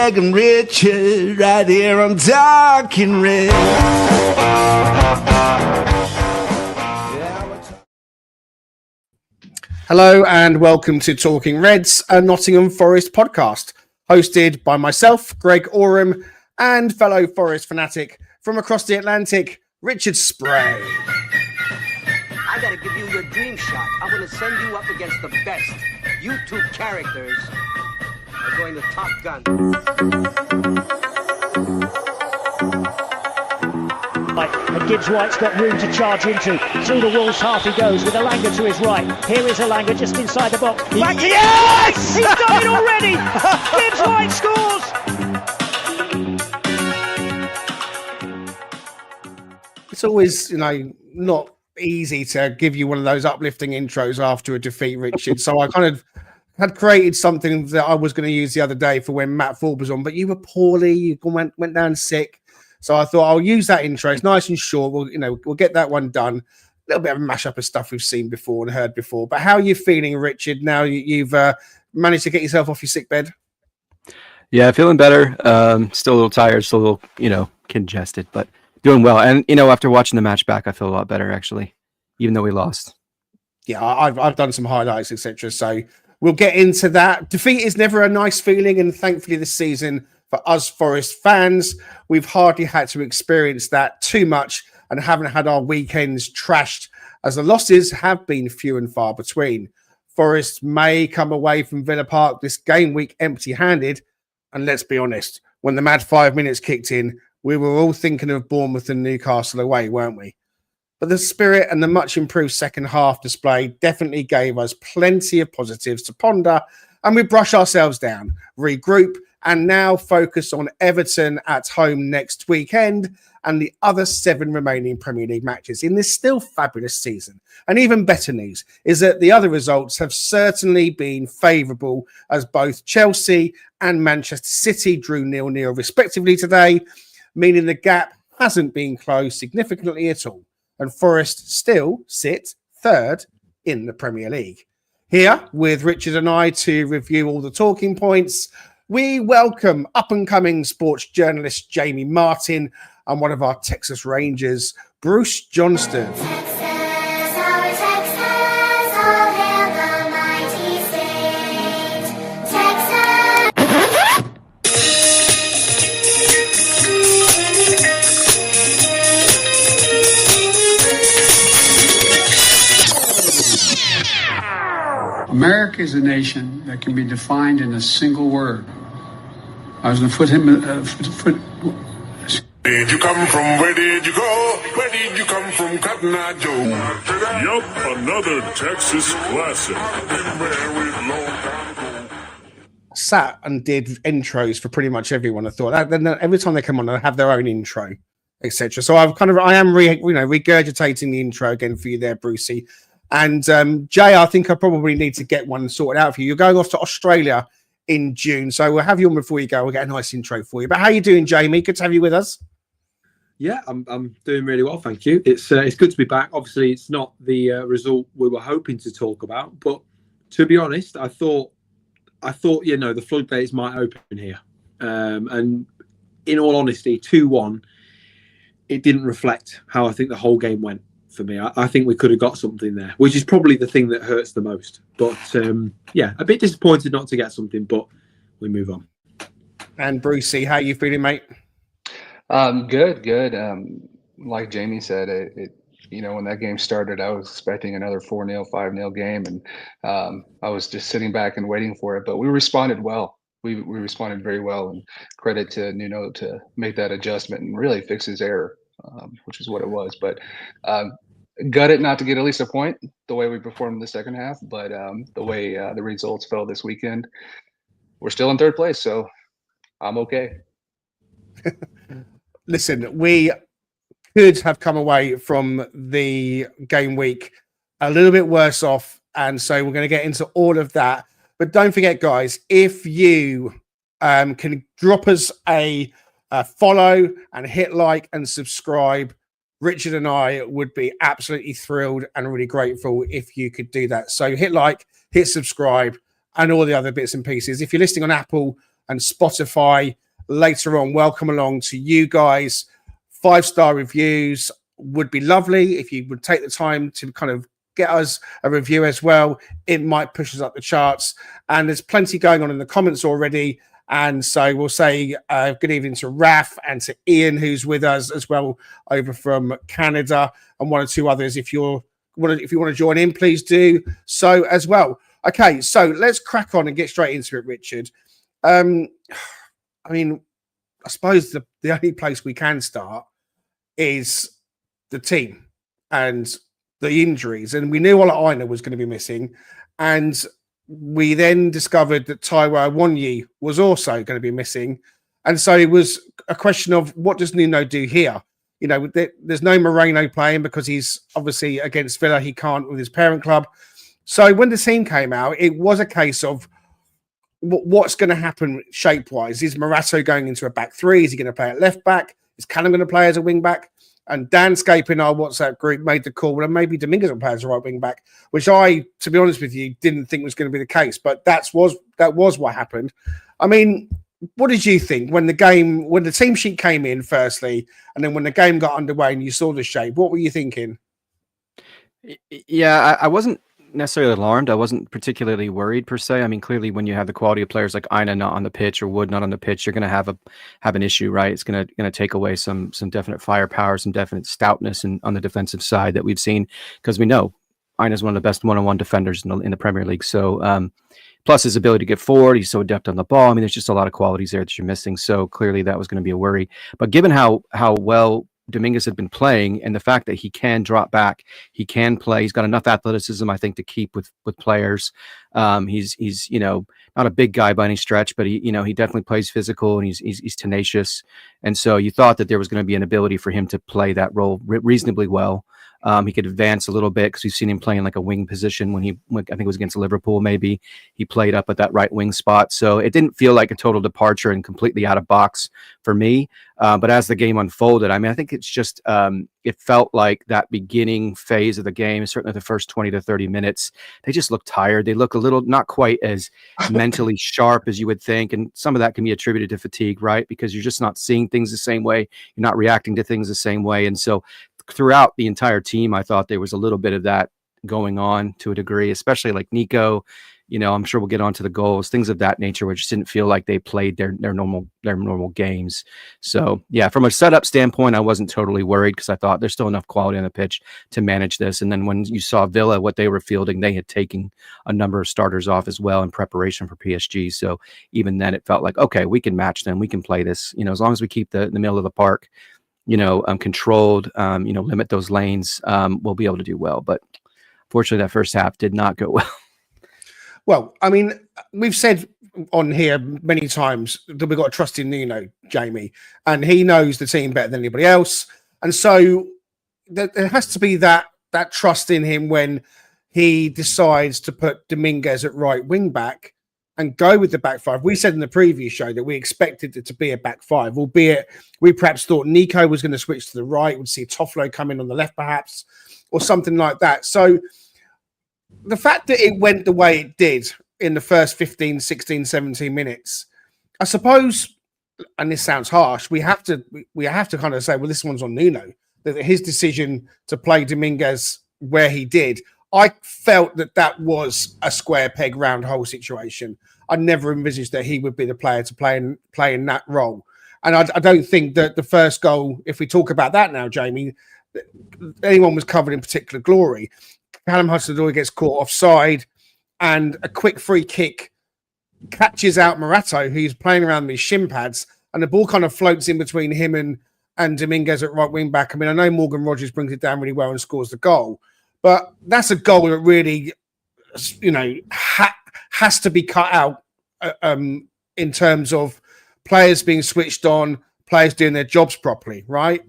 Greg and Richard right here on Talking Red. Hello and welcome to Talking Reds, a Nottingham Forest podcast, hosted by myself, Greg Oram, and fellow Forest fanatic from across the Atlantic, Richard Spray. I gotta give you your dream shot. I'm gonna send you up against the best. You two characters are going to Top Gun. And Gibbs White's got room to charge into. Through the Wolves half he goes with Alanga to his right. Here is Alanga just inside the box. Yes! He's done it already! Gibbs White scores! It's always, not easy to give you one of those uplifting intros after a defeat, Richard. So I kind of had created something that I was going to use the other day for when Matt Ford was on, but you were poorly, you went down sick. So I thought I'll use that intro. It's nice and short. We'll get that one done. A little bit of a mashup of stuff we've seen before and heard before. But how are you feeling, Richard? Now you've managed to get yourself off your sick bed. Yeah, feeling better. Still a little tired, still a little, congested, but doing well. And after watching the match back, I feel a lot better actually, even though we lost. Yeah, I've done some highlights, etc. So we'll get into that. Defeat is never a nice feeling, and thankfully this season, for us Forest fans, we've hardly had to experience that too much and haven't had our weekends trashed, as the losses have been few and far between. Forest may come away from Villa Park this game week empty-handed, and let's be honest, when the mad 5 minutes kicked in, we were all thinking of Bournemouth and Newcastle away, weren't we? But the spirit and the much improved second half display definitely gave us plenty of positives to ponder, and we brush ourselves down, regroup, and now focus on Everton at home next weekend and the other 7 remaining Premier League matches in this still fabulous season. And even better news is that the other results have certainly been favourable, as both Chelsea and Manchester City drew 0-0 respectively today, meaning the gap hasn't been closed significantly at all. And Forest still sit third in the Premier League. Here with Richard and I to review all the talking points, we welcome up-and-coming sports journalist Jamie Martin and one of our Texas Rangers, Bruce Johnstone. America is a nation that can be defined in a single word. I was going to Where did you come from? Where did you go? Where did you come from, Cotton Eye Joe? Yup, another Texas classic. Sat and did intros for pretty much everyone. I thought then every time they come on, they have their own intro, etc. So I am regurgitating the intro again for you there, Brucey. And Jay, I think I probably need to get one sorted out for you. You're going off to Australia in June, so we'll have you on before you go. We'll get a nice intro for you. But how are you doing, Jamie? Good to have you with us. Yeah, I'm doing really well, thank you. It's good to be back. Obviously, it's not the result we were hoping to talk about, but to be honest, I thought the floodgates might open here. And in all honesty, 2-1, it didn't reflect how I think the whole game went. For me, I think we could have got something there, which is probably the thing that hurts the most. But a bit disappointed not to get something, but we move on. And Brucey, how are you feeling, mate? Good. Like Jamie said, when that game started, I was expecting another 4-0, 5-0 game, and I was just sitting back and waiting for it. But we responded well. We responded very well, and credit to Nuno to make that adjustment and really fix his error, which is what it was. But gutted not to get at least a point the way we performed in the second half, but the way the results fell this weekend, we're still in third place, so I'm okay. Listen, we could have come away from the game week a little bit worse off, and so we're going to get into all of that. But don't forget, guys, if you can drop us a follow and hit like and subscribe, Richard and I would be absolutely thrilled and really grateful if you could do that. So hit like, hit subscribe, and all the other bits and pieces. If you're listening on Apple, and Spotify later on. Welcome along to you guys. 5-star reviews would be lovely. If you would take the time to kind of get us a review as well, it might push us up the charts. And there's plenty going on in the comments already. And so we'll say good evening to Raf and to Ian, who's with us as well over from Canada, and one or two others. If you want to join in, please do so as well. Okay, so let's crack on and get straight into it, Richard. I mean, I suppose the only place we can start is the team and the injuries. And we knew Ola Aina was going to be missing. And we then discovered that Taiwo Awoniyi was also going to be missing. And so it was a question of, what does Nuno do here? You know, there's no Moreno playing because he's obviously against Villa. He can't with his parent club. So when the team came out, it was a case of what's going to happen shape-wise. Is Morato going into a back three? Is he going to play at left back? Is Callum going to play as a wing back? And Danscape in our WhatsApp group made the call, well, maybe Dominguez will play as a right wing back, which I, to be honest with you, didn't think was going to be the case. But that was what happened. I mean, what did you think when the team sheet came in firstly, and then when the game got underway and you saw the shape? What were you thinking? Yeah, I wasn't necessarily alarmed. I wasn't particularly worried per se. I mean, clearly when you have the quality of players like Aina not on the pitch or Wood not on the pitch, you're going to have an issue, right? It's going to take away some definite firepower, some definite stoutness on the defensive side that we've seen, because we know Aina is one of the best one-on-one defenders in the Premier League. So plus his ability to get forward, he's so adept on the ball. I mean, there's just a lot of qualities there that you're missing. So clearly that was going to be a worry. But given how well Dominguez had been playing, and the fact that he can drop back, he can play, he's got enough athleticism, I think, to keep with players. He's not a big guy by any stretch, but he definitely plays physical, and he's tenacious. And so you thought that there was going to be an ability for him to play that role reasonably well. He could advance a little bit because we've seen him playing like a wing position when I think it was against Liverpool, maybe he played up at that right wing spot. So it didn't feel like a total departure and completely out of box for me. But as the game unfolded, I mean, I think it's just it felt like that beginning phase of the game, certainly the first 20 to 30 minutes, they just look tired. They look a little not quite as mentally sharp as you would think. And some of that can be attributed to fatigue, right? Because you're just not seeing things the same way. You're not reacting to things the same way. And so throughout the entire team, I thought there was a little bit of that going on to a degree, especially like Nico. I'm sure we'll get onto the goals, things of that nature, which just didn't feel like they played their normal games. So yeah, from a setup standpoint, I wasn't totally worried because I thought there's still enough quality on the pitch to manage this. And then when you saw Villa, what they were fielding, they had taken a number of starters off as well in preparation for PSG. So even then it felt like, okay, we can match them. We can play this, as long as we keep the middle of the park, controlled, limit those lanes, we'll be able to do well. But fortunately, that first half did not go well. Well, I mean, we've said on here many times that we've got to trust in Nuno, Jamie, and he knows the team better than anybody else. And so there has to be that trust in him when he decides to put Dominguez at right wing back and go with the back five. We said in the previous show that we expected it to be a back five, albeit we perhaps thought Nico was going to switch to the right. We'd see Toffolo come in on the left, perhaps, or something like that. So the fact that it went the way it did in the first 15, 16, 17 minutes, I suppose, and this sounds harsh, we have to kind of say, well, this one's on Nuno, that his decision to play Dominguez where he did. I felt that was a square peg round hole situation. I never envisaged that he would be the player to play in that role. And I don't think that the first goal, if we talk about that now, Jamie, anyone was covered in particular glory. Callum Hudson-Odoi gets caught offside, and a quick free kick catches out Morato, who's playing around with his shin pads, and the ball kind of floats in between him and Dominguez at right wing back. I mean, I know Morgan Rogers brings it down really well and scores the goal, but that's a goal that really, has to be cut out in terms of players being switched on, players doing their jobs properly, right?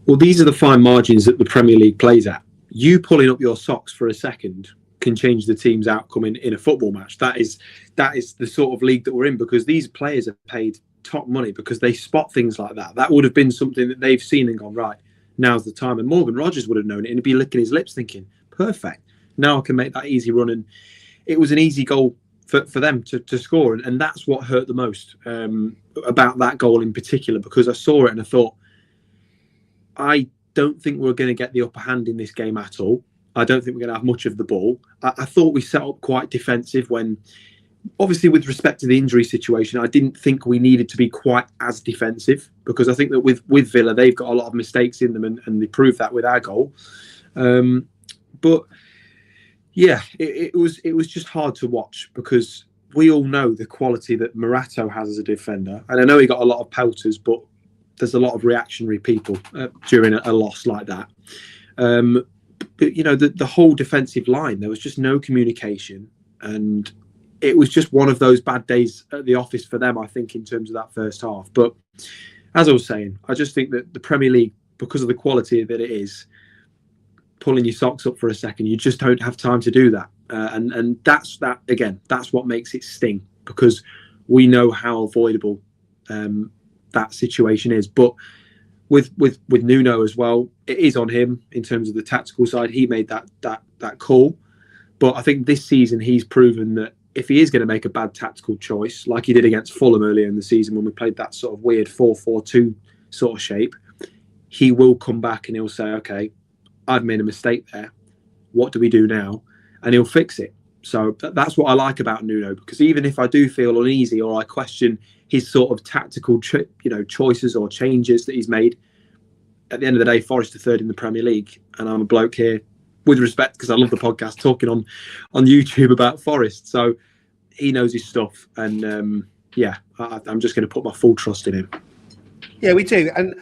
Well, these are the fine margins that the Premier League plays at. You pulling up your socks for a second can change the team's outcome in a football match. That is the sort of league that we're in, because these players are paid top money because they spot things like that. That would have been something that they've seen and gone, right, now's the time. And Morgan Rogers would have known it and he'd be licking his lips thinking, perfect, now I can make that easy run. And it was an easy goal for them to score, and that's what hurt the most about that goal in particular, because I saw it and I thought, I don't think we're going to get the upper hand in this game at all. I don't think we're going to have much of the ball. I thought we set up quite defensive when, obviously with respect to the injury situation, I didn't think we needed to be quite as defensive, because I think that with Villa, they've got a lot of mistakes in them, and they proved that with our goal. But yeah, it was just hard to watch, because we all know the quality that Morato has as a defender. And I know he got a lot of pelters, but there's a lot of reactionary people during a loss like that. But, you know, the whole defensive line, there was just no communication. And it was just one of those bad days at the office for them, I think, in terms of that first half. But as I was saying, I just think that the Premier League, because of the quality that it is, pulling your socks up for a second, you just don't have time to do that. And that's what makes it sting, because we know how avoidable that situation is. But with Nuno as well, it is on him in terms of the tactical side. He made that call. But I think this season he's proven that if he is going to make a bad tactical choice, like he did against Fulham earlier in the season when we played that sort of weird 4-4-2 sort of shape, he will come back and he'll say, okay, I've made a mistake there. What do we do now? And he'll fix it. So that's what I like about Nuno, because even if I do feel uneasy or I question his sort of tactical choices or changes that he's made, at the end of the day, Forest are third in the Premier League, and I'm a bloke here, with respect, because I love the podcast, talking on YouTube about Forest. So he knows his stuff, and I'm just going to put my full trust in him. Yeah, we do. And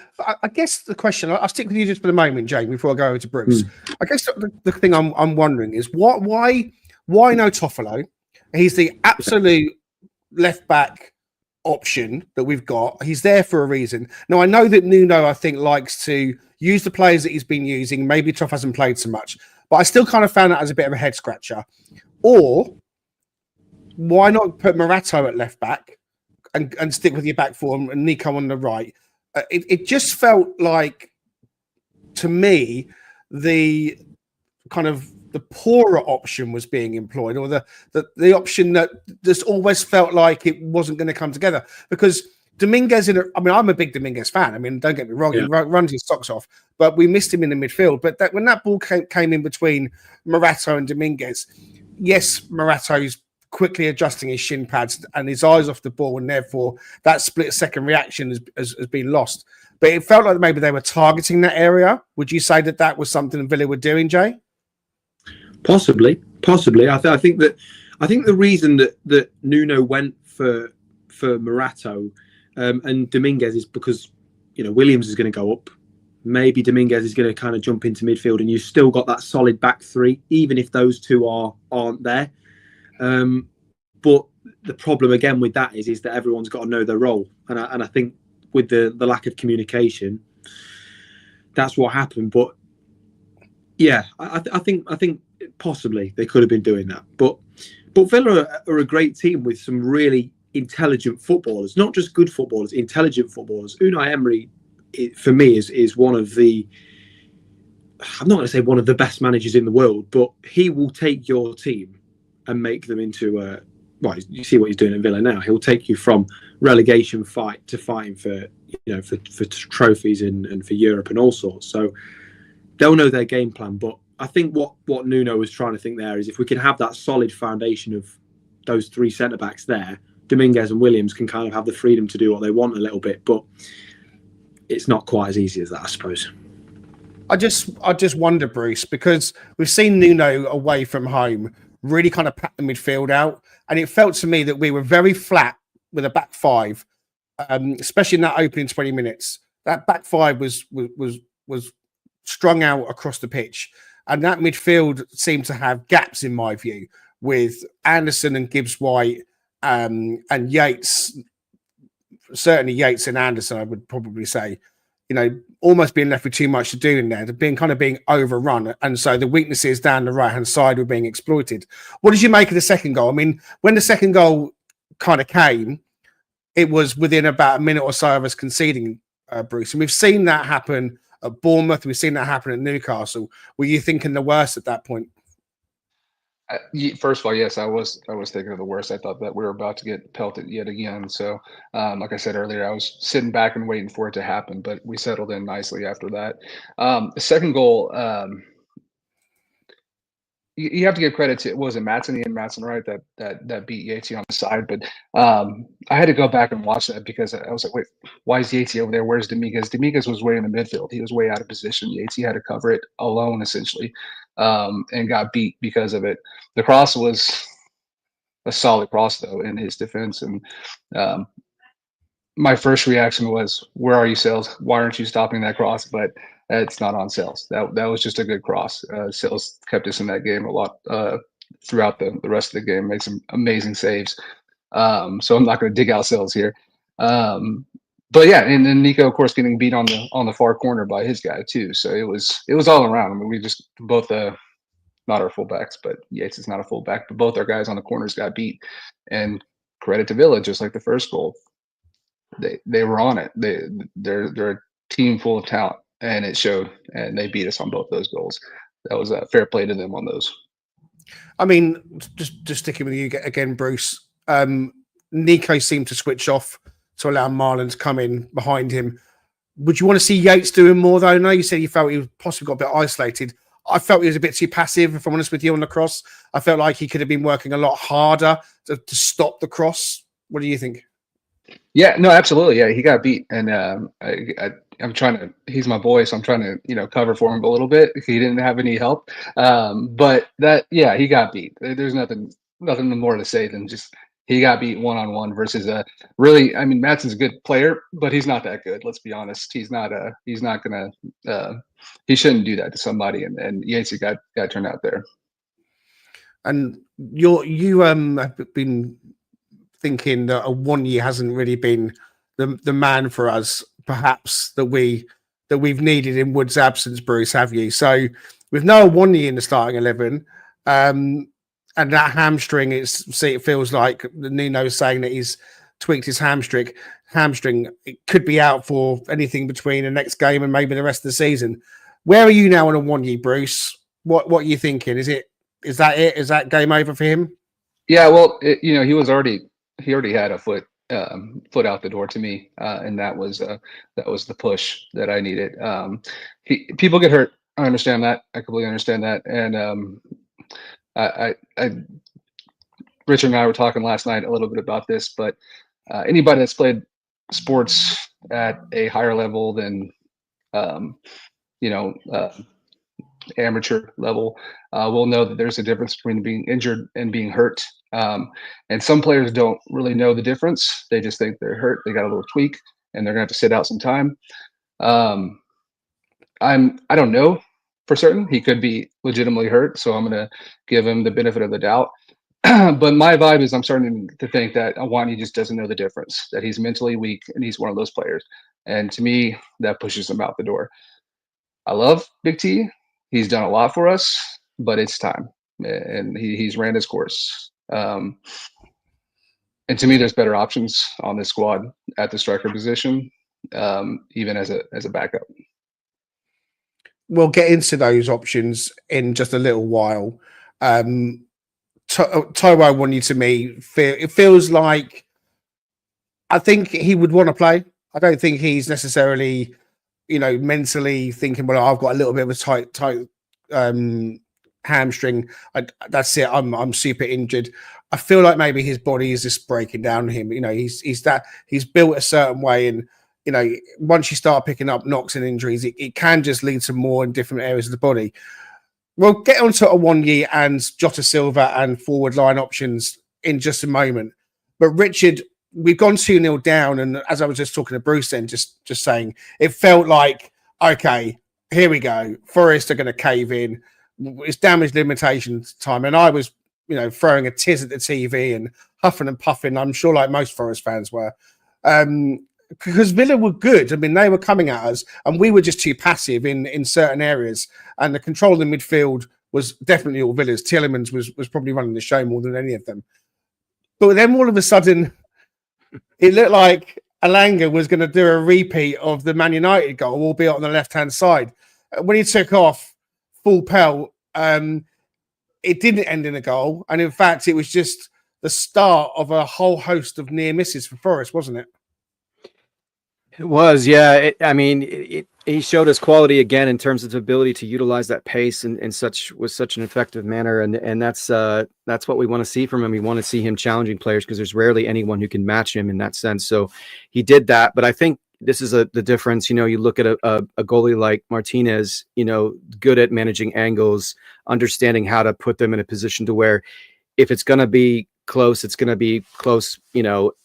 I guess the question, I'll stick with you just for the moment, Jane, before I go over to Bruce. I guess the thing I'm wondering is why no Toffolo? He's the absolute left back option that we've got. He's there for a reason. Now, I know that Nuno, I think, likes to use the players that he's been using. Maybe Toff hasn't played so much, but I still kind of found that as a bit of a head scratcher. Or why not put Morato at left back and stick with your back four and Nico on the right? It just felt like, to me, the kind of the poorer option was being employed, or the option that just always felt like it wasn't going to come together. Because Dominguez, I'm a big Dominguez fan. I mean, don't get me wrong, he runs his socks off, but we missed him in the midfield. But when that ball came in between Morato and Dominguez, yes, Morato's quickly adjusting his shin pads and his eyes off the ball, and therefore that split second reaction has been lost. But it felt like maybe they were targeting that area. Would you say that was something Villa were doing, Jay? Possibly. I think the reason that Nuno went for Morato and Dominguez is because, you know, Williams is going to go up. Maybe Dominguez is going to kind of jump into midfield, and you've still got that solid back three, even if those two aren't there. But the problem again with that is that everyone's got to know their role, and I think with the lack of communication, that's what happened. But yeah, I think possibly they could have been doing that. But Villa are a great team with some really intelligent footballers, not just good footballers, intelligent footballers. Unai Emery, for me, is one of the, I'm not going to say one of the best managers in the world, but he will take your team and make them into you see what he's doing at Villa now. He'll take you from relegation fight to fighting for trophies and for Europe and all sorts. So they'll know their game plan. But I think what Nuno was trying to think there is, if we can have that solid foundation of those three centre backs there, Dominguez and Williams can kind of have the freedom to do what they want a little bit. But it's not quite as easy as that, I suppose. I just wonder, Bruce, because we've seen Nuno away from home really kind of pat the midfield out, and it felt to me that we were very flat with a back five, especially in that opening 20 minutes. That back five was strung out across the pitch, and that midfield seemed to have gaps, in my view, with Anderson and Gibbs-White and Yates. Certainly Yates and Anderson, I would probably say, you know, almost being left with too much to do in there, being overrun. And so the weaknesses down the right-hand side were being exploited. What did you make of the second goal? I mean, when the second goal kind of came, it was within about a minute or so of us conceding, Bruce. And we've seen that happen at Bournemouth. We've seen that happen at Newcastle. Were you thinking the worst at that point? First of all, yes, I was thinking of the worst. I thought that we were about to get pelted yet again. So, like I said earlier, I was sitting back and waiting for it to happen, but we settled in nicely after that. The second goal, you have to give credit to, was it Ian Matson, right? That beat Yatesy on the side. But I had to go back and watch that because I was like, wait, why is Yatesy over there? Where's Dominguez? Dominguez was way in the midfield. He was way out of position. Yatesy had to cover it alone, essentially, and got beat because of it. The cross was a solid cross, though, in his defense. And my first reaction was, where are you, Sales? Why aren't you stopping that cross? But it's not on Sales. That was just a good cross. Sales kept us in that game a lot throughout the rest of the game, made some amazing saves. So I'm not going to dig out Sales here. But yeah, and then Nico, of course, getting beat on the far corner by his guy too. So it was all around. I mean, we just both not our fullbacks, but Yates is not a fullback, but both our guys on the corners got beat. And credit to Villa, just like the first goal, they were on it. They're a team full of talent, and it showed. And they beat us on both those goals. That was a fair play to them on those. I mean, just sticking with you again, Bruce. Nico seemed to switch off to allow Marlon to come in behind him. Would you want to see Yates doing more, though? No, you said you felt he was possibly got a bit isolated. I felt he was a bit too passive, if I'm honest with you, on the cross. I felt like he could have been working a lot harder to stop the cross. What do you think? Yeah, no, absolutely. Yeah, he got beat, and I'm trying to. He's my boy, so I'm trying to cover for him a little bit. He didn't have any help, but he got beat. There's nothing more to say than just he got beat one-on-one versus really. I mean, Madsen's a good player, but he's not that good. Let's be honest. He's not gonna. He shouldn't do that to somebody, and Yates got turned out there. And you have been thinking that a 1 year hasn't really been the man for us, perhaps that we've needed in Wood's absence, Bruce, have you? So with no 1 year in the starting 11, and that hamstring, it feels like Nuno's saying that he's tweaked his hamstring. It could be out for anything between the next game and maybe the rest of the season. Where are you now on a 1 year, Bruce? What are you thinking? Is that it? Is that game over for him? Yeah, well, he already had a foot out the door to me, and that was the push that I needed. People get hurt. I understand that. I completely understand that. And Richard and I were talking last night a little bit about this, but anybody that's played sports at a higher level than amateur level will know that there's a difference between being injured and being hurt. And some players don't really know the difference. They just think they're hurt. They got a little tweak and they're gonna have to sit out some time. I don't know for certain. He could be legitimately hurt, so I'm gonna give him the benefit of the doubt. But my vibe is I'm starting to think that Awani just doesn't know the difference, that he's mentally weak and he's one of those players. And to me, that pushes him out the door. I love Big T. He's done a lot for us, but it's time. And he's ran his course. And to me, there's better options on this squad at the striker position, even as a backup. We'll get into those options in just a little while. Taiwo Awoniyi, to me, it feels like I think he would want to play. I don't think he's necessarily, mentally thinking, well, I've got a little bit of a tight hamstring. That's it. I'm super injured. I feel like maybe his body is just breaking down on him. He's built a certain way, and once you start picking up knocks and injuries, it can just lead to more in different areas of the body. We'll get onto Awoniyi and Jota Silva and forward line options in just a moment. But Richard, we've gone 2-0 down, and as I was just talking to Bruce then, just saying, it felt like, okay, here we go. Forest are going to cave in. It's damage limitation time. And I was, throwing a tiz at the TV and huffing and puffing. I'm sure like most Forest fans were. Because Villa were good. I mean, they were coming at us and we were just too passive in certain areas. And the control of the midfield was definitely all Villa's. Tielemans was probably running the show more than any of them. But then all of a sudden, it looked like Alanga was going to do a repeat of the Man United goal, albeit on the left-hand side. When he took off full pelt, it didn't end in a goal. And in fact, it was just the start of a whole host of near misses for Forest, wasn't it? It was, yeah. He showed us quality again in terms of the ability to utilize that pace in such an effective manner, and that's what we want to see from him. We want to see him challenging players because there's rarely anyone who can match him in that sense. So he did that, but I think this is the difference. You look at a goalie like Martinez, good at managing angles, understanding how to put them in a position to where if it's going to be close, it's going to be close,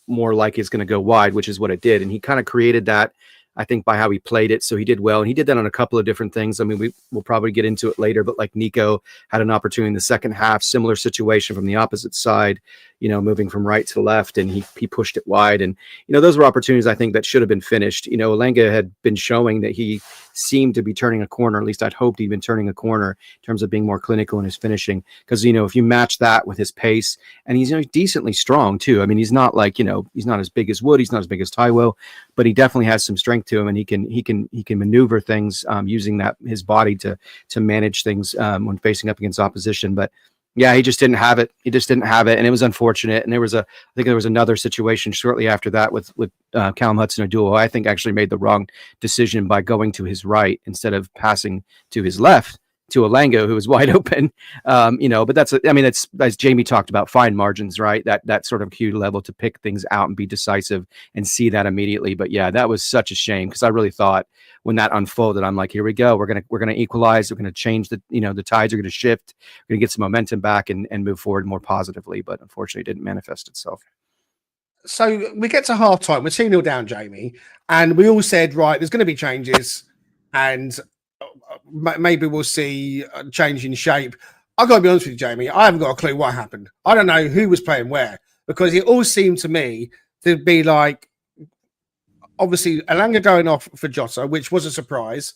more like it's going to go wide, which is what it did. And he kind of created that, I think, by how he played it. So he did well. And he did that on a couple of different things. I mean, we'll probably get into it later, but like Nico had an opportunity in the second half, similar situation from the opposite side, moving from right to left, and he pushed it wide. And, those were opportunities I think that should have been finished. Alanga had been showing that he seemed to be turning a corner. At least I'd hoped he'd been turning a corner in terms of being more clinical in his finishing. Because, if you match that with his pace, and he's decently strong too. I mean, he's not like, he's not as big as Wood. He's not as big as Taiwo, but he definitely has some strength to him, and he can maneuver things using his body to manage things when facing up against opposition. But yeah, he just didn't have it. And it was unfortunate. And I think there was another situation shortly after that with Callum Hudson-Odoi. I think actually made the wrong decision by going to his right instead of passing to his left to Alanga, who was wide open. But that's as Jamie talked about, fine margins, right? That sort of cue level to pick things out and be decisive and see that immediately. But yeah, that was such a shame because I really thought when that unfolded, I'm like, here we go. We're gonna equalize. We're gonna change the tides are gonna shift. We're gonna get some momentum back and move forward more positively. But unfortunately, it didn't manifest itself. So we get to half time. We're 2-0 down, Jamie, and we all said, right, there's going to be changes, and maybe we'll see a change in shape. I've got to be honest with you, Jamie. I haven't got a clue what happened. I don't know who was playing where because it all seemed to me to be like, obviously, Alanga going off for Jota, which was a surprise.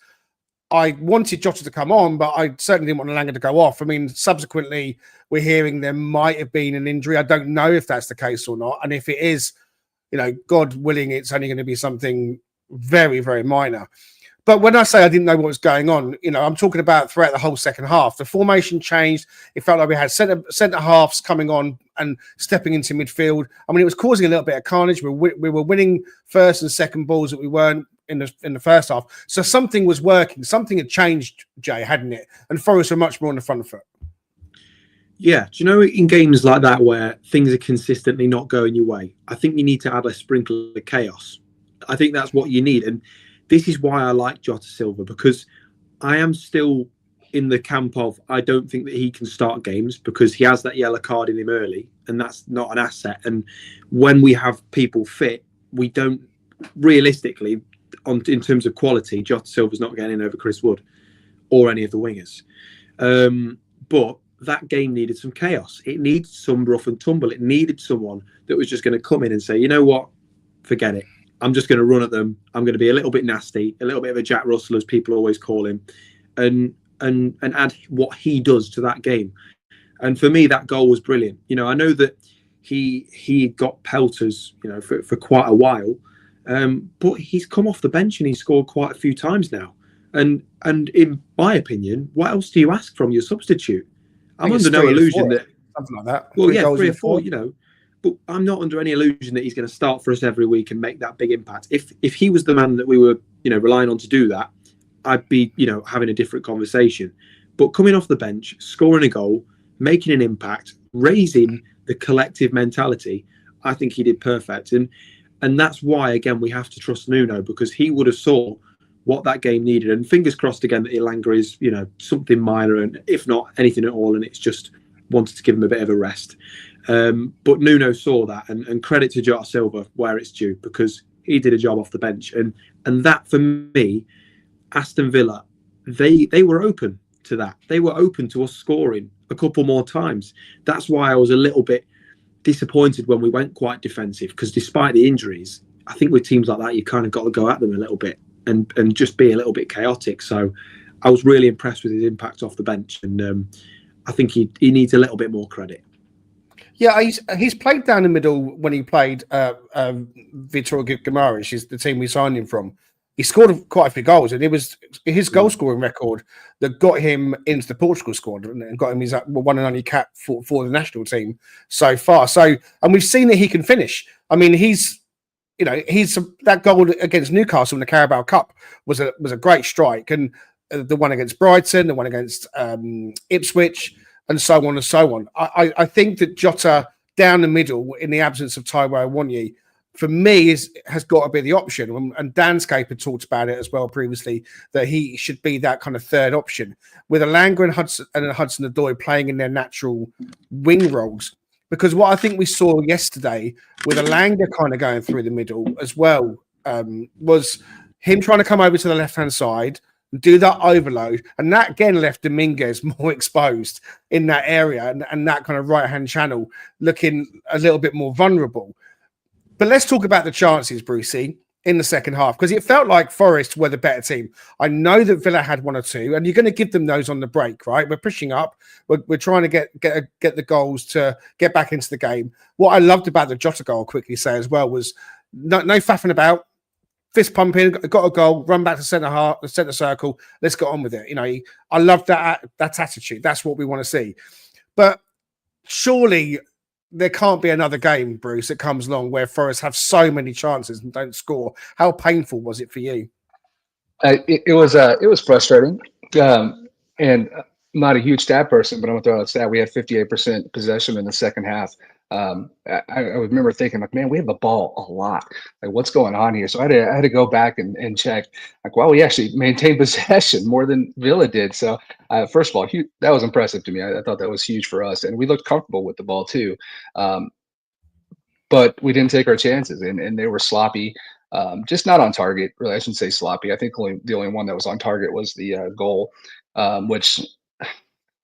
I wanted Jota to come on, but I certainly didn't want Alanga to go off. I mean, subsequently, we're hearing there might have been an injury. I don't know if that's the case or not. And if it is, God willing, it's only going to be something very, very minor. But when I say I didn't know what was going on, I'm talking about throughout the whole second half. The formation changed. It felt like we had centre halves coming on and stepping into midfield. I mean, it was causing a little bit of carnage. We were winning first and second balls that we weren't in the first half. So something was working. Something had changed, Jay, hadn't it? And Forest were much more on the front foot. Yeah. Do you know, in games like that where things are consistently not going your way, I think you need to add a sprinkle of chaos. I think that's what you need. And this is why I like Jota Silva, because I am still in the camp of I don't think that he can start games because he has that yellow card in him early, and that's not an asset. And when we have people fit, we don't realistically, in terms of quality, Jota Silva's not getting in over Chris Wood or any of the wingers. But that game needed some chaos. It needed some rough and tumble. It needed someone that was just going to come in and say, you know what, forget it. I'm just going to run at them. I'm going to be a little bit nasty, a little bit of a Jack Russell, as people always call him, and add what he does to that game. And for me, that goal was brilliant. I know that he got pelters, for quite a while, but he's come off the bench and he's scored quite a few times now. And in my opinion, what else do you ask from your substitute? I'm under no illusion that something like that. Well, yeah, 3 or 4, But I'm not under any illusion that he's going to start for us every week and make that big impact. If he was the man that we were, relying on to do that, I'd be, having a different conversation. But coming off the bench, scoring a goal, making an impact, raising the collective mentality, I think he did perfect. And that's why, again, we have to trust Nuno, because he would have saw what that game needed. And fingers crossed again that Ilanga is, something minor, and if not anything at all, and it's just wanted to give him a bit of a rest. But Nuno saw that, and credit to Jota Silva where it's due, because he did a job off the bench. And that, for me, Aston Villa, they were open to that. They were open to us scoring a couple more times. That's why I was a little bit disappointed when we went quite defensive, because despite the injuries, I think with teams like that, you kind of got to go at them a little bit and just be a little bit chaotic. So I was really impressed with his impact off the bench, and I think he needs a little bit more credit. Yeah, he's played down the middle when he played Vitor Guimaraes, is the team we signed him from. he scored quite a few goals, and it was his goal scoring record that got him into the Portugal squad and got him his one and only cap for the national team so far. So, and we've seen that he can finish. I mean, he's that goal against Newcastle in the Carabao Cup was a great strike, and the one against Brighton, the one against Ipswich, and so on and so on. I think that Jota down the middle in the absence of Taiwo Awoniyi, for me, has got to be the option. And Danscape had talked about it as well previously, that he should be that kind of third option. With Elanga and Hudson-Odoi playing in their natural wing roles. Because what I think we saw yesterday with Elanga kind of going through the middle as well was him trying to come over to the left-hand side, do that overload, and that again left Dominguez more exposed in that area and that kind of right-hand channel looking a little bit more vulnerable. But let's talk about the chances, Brucey, in the second half, because it felt like Forest were the better team. I know that Villa had one or two, and you're going to give them those on the break, right? We're pushing up. We're trying to get the goals to get back into the game. What I loved about the Jota goal, I'll quickly say as well, was no faffing about, fist pumping, got a goal, run back to centre circle. Let's get on with it. You know, I love that attitude. That's what we want to see. But surely there can't be another game, Bruce, that comes along where Forest have so many chances and don't score. How painful was it for you? It was frustrating, and I'm not a huge stat person, but I'm gonna throw out a stat. We had 58% possession in the second half. I remember thinking, like, man, we have the ball a lot. Like, what's going on here? So I had to go back and check. Like, wow, we actually maintained possession more than Villa did. So first of all, that was impressive to me. I thought that was huge for us, and we looked comfortable with the ball too. But we didn't take our chances, and they were sloppy. Just not on target. Really, I shouldn't say sloppy. I think the only one that was on target was the goal, which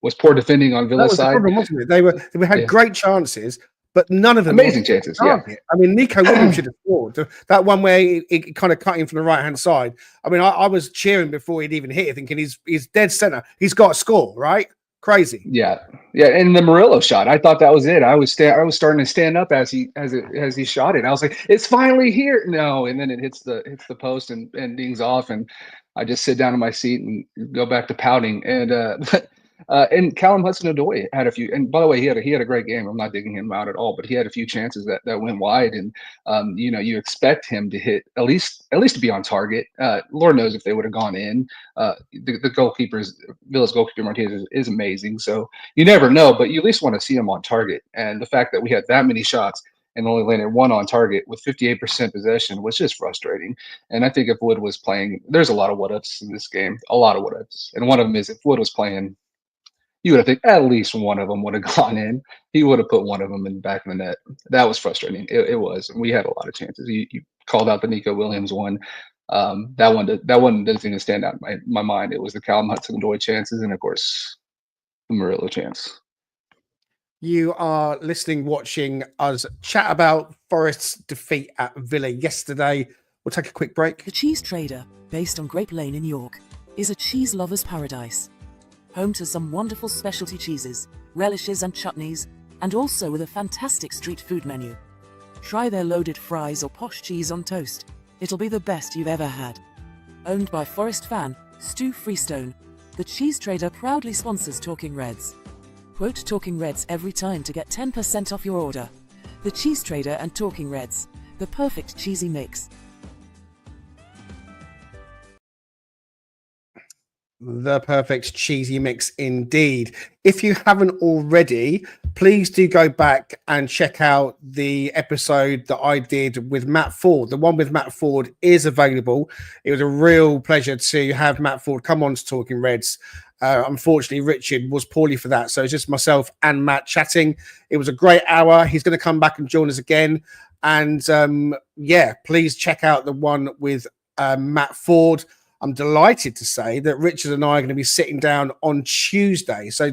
was poor defending on Villa's side. The problem, wasn't it? They had great chances, but none of them amazing chances. Yeah, I mean, Nico Williams should have scored that one where it kind of cut him from the right hand side. I mean, I was cheering before he'd even hit it, thinking he's dead center. He's got to score, right? Crazy. Yeah. And the Murillo shot, I thought that was it. I was starting to stand up as he shot it. I was like, it's finally here. No, and then it hits the post and dings off, and I just sit down in my seat and go back to pouting. And Callum Hudson-Odoi had a few. And by the way, he had a great game. I'm not digging him out at all, but he had a few chances that went wide. And you expect him to hit at least to be on target. Lord knows if they would have gone in. The Villa's goalkeeper Martinez is amazing. So you never know, but you at least want to see him on target. And the fact that we had that many shots and only landed one on target with 58% possession was just frustrating. And I think if Wood was playing, there's a lot of what-ifs in this game, a lot of what-ifs. And one of them is if Wood was playing, you would have think at least one of them would have gone in. He would have put one of them in the back of the net. That was frustrating. It was. We had a lot of chances. You called out the Nico Williams one. That one doesn't even stand out in my mind. It was the Callum Hudson-Odoi chances, and of course, the Murillo chance. You are watching us chat about Forest's defeat at Villa yesterday. We'll take a quick break. The Cheese Trader, based on Grape Lane in York, is a cheese lover's paradise. Home to some wonderful specialty cheeses, relishes and chutneys, and also with a fantastic street food menu. Try their loaded fries or posh cheese on toast. It'll be the best you've ever had. Owned by Forest fan Stu Freestone, the Cheese Trader proudly sponsors Talking Reds. Quote Talking Reds every time to get 10% off your order. The Cheese Trader and Talking Reds, the perfect cheesy mix. The perfect cheesy mix indeed. If you haven't already, please do go back and check out the episode that I did with Matt Ford. The one with Matt Ford is available. It was a real pleasure to have Matt Ford come on to Talking Reds. Unfortunately, Richard was poorly for that. So it's just myself and Matt chatting. It was a great hour. He's going to come back and join us again. And please check out the one with Matt Ford. I'm delighted to say that Richard and I are going to be sitting down on Tuesday. So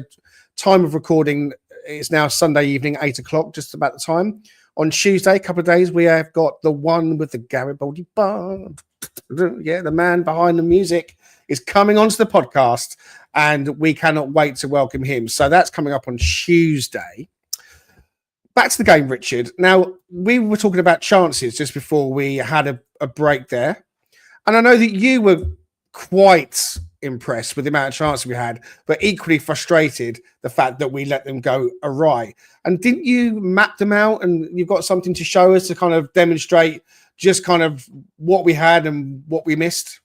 time of recording is now Sunday evening, 8:00, just about the time. On Tuesday, a couple of days, we have got the one with the Garibaldi Bard. Yeah, the man behind the music is coming onto the podcast, and we cannot wait to welcome him. So that's coming up on Tuesday. Back to the game, Richard. Now, we were talking about chances just before we had a break there. And I know that you were quite impressed with the amount of chances we had, but equally frustrated the fact that we let them go awry. And didn't you map them out, and you've got something to show us to kind of demonstrate just kind of what we had and what we missed?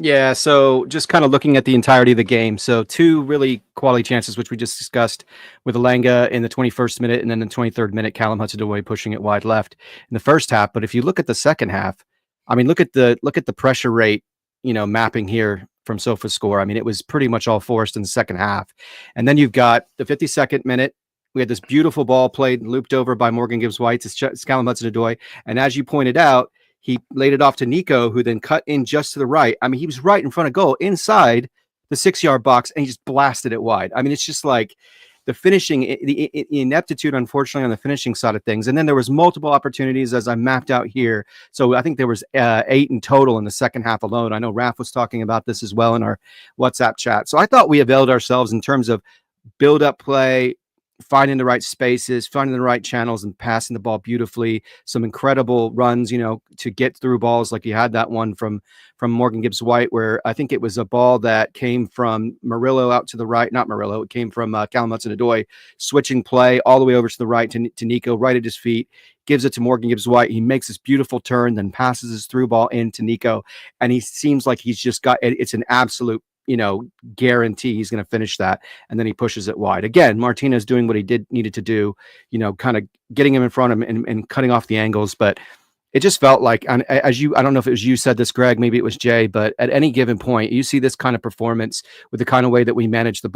Yeah, so just kind of looking at the entirety of the game. So 2 really quality chances, which we just discussed, with Alanga in the 21st minute, and then the 23rd minute, Callum Hudson-Odoi pushing it wide left in the first half. But if you look at the second half, I mean, look at the pressure rate, mapping here from SofaScore. I mean, it was pretty much all forced in the second half. And then you've got the 52nd minute. We had this beautiful ball played, looped over by Morgan Gibbs-White. It's Callum Hudson-Odoi. And as you pointed out, he laid it off to Nico, who then cut in just to the right. I mean, he was right in front of goal, inside the 6-yard box, and he just blasted it wide. I mean, it's just like the finishing, the ineptitude, unfortunately, on the finishing side of things. And then there was multiple opportunities, as I mapped out here. So I think there was 8 in total in the second half alone. I know Raph was talking about this as well in our WhatsApp chat. So I thought we availed ourselves in terms of build-up play, finding the right spaces, finding the right channels, and passing the ball beautifully. Some incredible runs, to get through balls, like you had that one from Morgan Gibbs-White, where I think it was a ball that came from Murillo out to the right. Not Murillo. It came from Callum Hudson-Odoi, switching play all the way over to the right to Nico, right at his feet, gives it to Morgan Gibbs-White. He makes this beautiful turn, then passes his through ball into Nico. And he seems like he's just got, it's an absolute guarantee he's going to finish that, and then he pushes it wide. Again, Martinez doing what he needed to do, kind of getting him in front of him and cutting off the angles. But it just felt like, I don't know if it was you said this, Greg, maybe it was Jay, but at any given point, you see this kind of performance with the kind of way that we manage the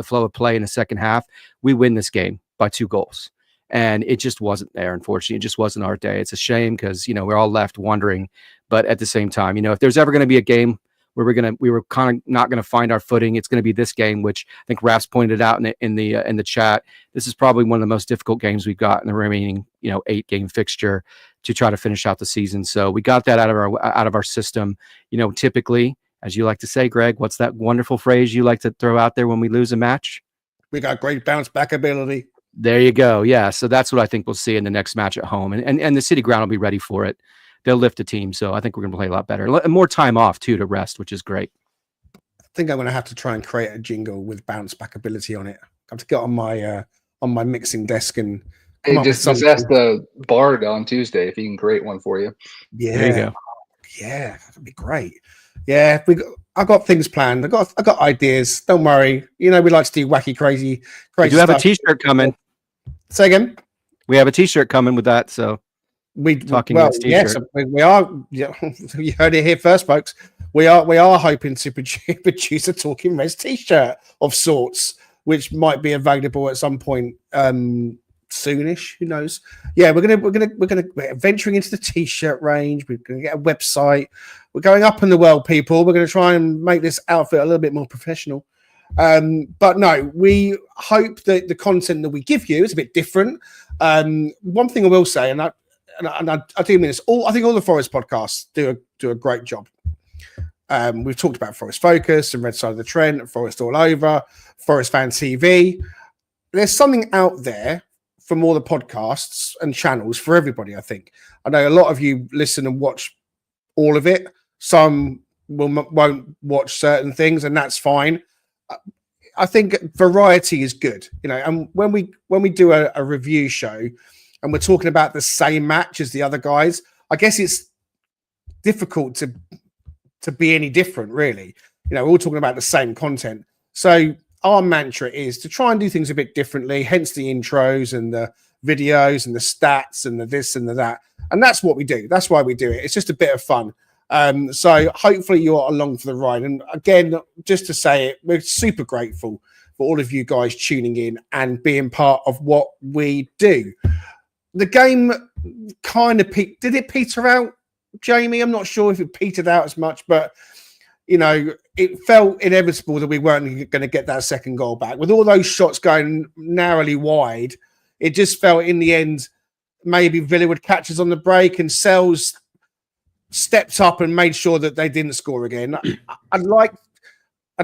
flow of play in the second half, we win this game by 2 goals. And it just wasn't there, unfortunately. It just wasn't our day. It's a shame because, we're all left wondering. But at the same time, if there's ever going to be a game where we were kind of not going to find our footing, it's going to be this game, which I think Raf's pointed out in the chat. This is probably one of the most difficult games we've got in the remaining 8-game fixture to try to finish out the season. So we got that out of our system. Typically, as you like to say, Greg, what's that wonderful phrase you like to throw out there when we lose a match? We got great bounce back ability. There you go. Yeah. So that's what I think we'll see in the next match at home, and the City Ground will be ready for it. They'll lift the team. So I think we're going to play a lot better. And more time off, too, to rest, which is great. I think I'm going to have to try and create a jingle with bounce back ability on it. I have to get on my mixing desk and just ask the Bard on Tuesday if he can create one for you. Yeah. There you go. Yeah, that'd be great. Yeah, I got things planned. I got ideas. Don't worry. We like to do wacky, crazy We do stuff. have a T-shirt coming. Say again? We have a T-shirt coming with that, so... Yes, we are. Yeah, you heard it here first, folks. We are hoping to produce a Talking Reds T-shirt of sorts, which might be available at some point soonish. Who knows? Yeah, we're venturing into the T-shirt range. We're gonna get a website. We're going up in the world, people. We're going to try and make this outfit a little bit more professional. But no, we hope that the content that we give you is a bit different. One thing I will say, and I do mean this. I think all the Forest podcasts do a great job. We've talked about Forest Focus and Red Side of the Trent, Forest All Over, Forest Fan TV. There's something out there from all the podcasts and channels for everybody, I think. I know a lot of you listen and watch all of it. Some won't watch certain things, and that's fine. I think variety is good, and when we do a review show, and we're talking about the same match as the other guys, I guess it's difficult to be any different, really. We're all talking about the same content. So our mantra is to try and do things a bit differently, hence the intros and the videos and the stats and the this and the that. And that's what we do. That's why we do it. It's just a bit of fun. So hopefully you're along for the ride. And again, just to say it, we're super grateful for all of you guys tuning in and being part of what we do. The game kind of did it peter out, Jamie? I'm not sure if it petered out as much, but it felt inevitable that we weren't going to get that second goal back. With all those shots going narrowly wide, it just felt in the end maybe Villa would catch us on the break, and Sells stepped up and made sure that they didn't score again. I'd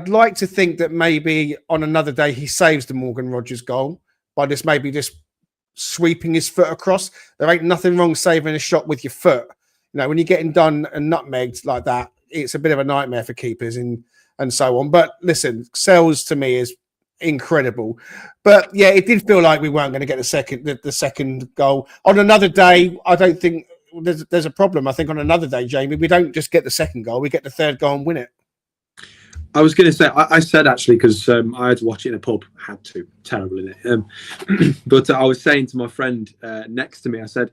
like to think that maybe on another day he saves the Morgan Rogers goal by just sweeping his foot across. There ain't nothing wrong saving a shot with your foot. when you're getting done and nutmegged like that, it's a bit of a nightmare for keepers and so on. But listen, Sells to me is incredible. But yeah, it did feel like we weren't going to get the second goal. On another day, I don't think there's a problem. I think on another day, Jamie, we don't just get the second goal, we get the third goal and win it. I was going to say, I said actually, because I had to watch it in a pub, had to, terrible in it. But I was saying to my friend next to me, I said,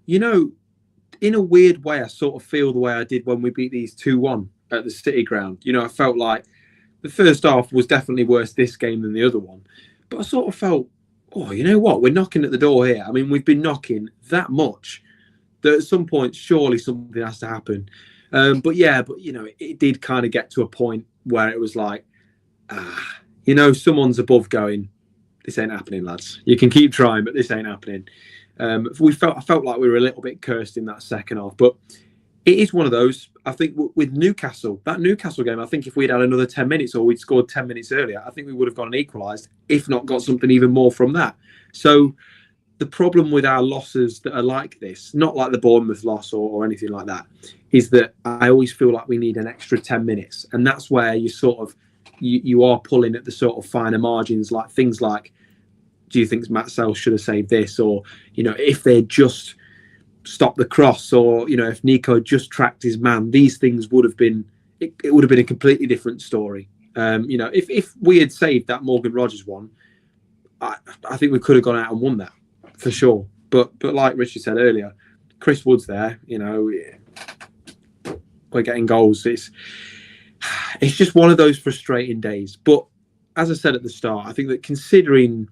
in a weird way, I sort of feel the way I did when we beat these 2-1 at the City ground. I felt like the first half was definitely worse this game than the other one. But I sort of felt, oh, you know what? We're knocking at the door here. I mean, we've been knocking that much that at some point, surely something has to happen. But it did kind of get to a point where it was like, someone's above going, this ain't happening, lads. You can keep trying, but this ain't happening. I felt like we were a little bit cursed in that second half, but it is one of those. I think with Newcastle, that Newcastle game, I think if we'd had another 10 minutes or we'd scored 10 minutes earlier, I think we would have gone and equalised, if not got something even more from that. So the problem with our losses that are like this, not like the Bournemouth loss or anything like that, is that I always feel like we need an extra 10 minutes. And that's where you sort of, you are pulling at the sort of finer margins, like things like, do you think Matt Sells should have saved this? Or, if they just stopped the cross, or, if Nico just tracked his man, these things would have been, it would have been a completely different story. If we had saved that Morgan Rogers one, I think we could have gone out and won that for sure. But like Richard said earlier, Chris Wood's there, we're getting goals. It's just one of those frustrating days. But as I said at the start, I think that considering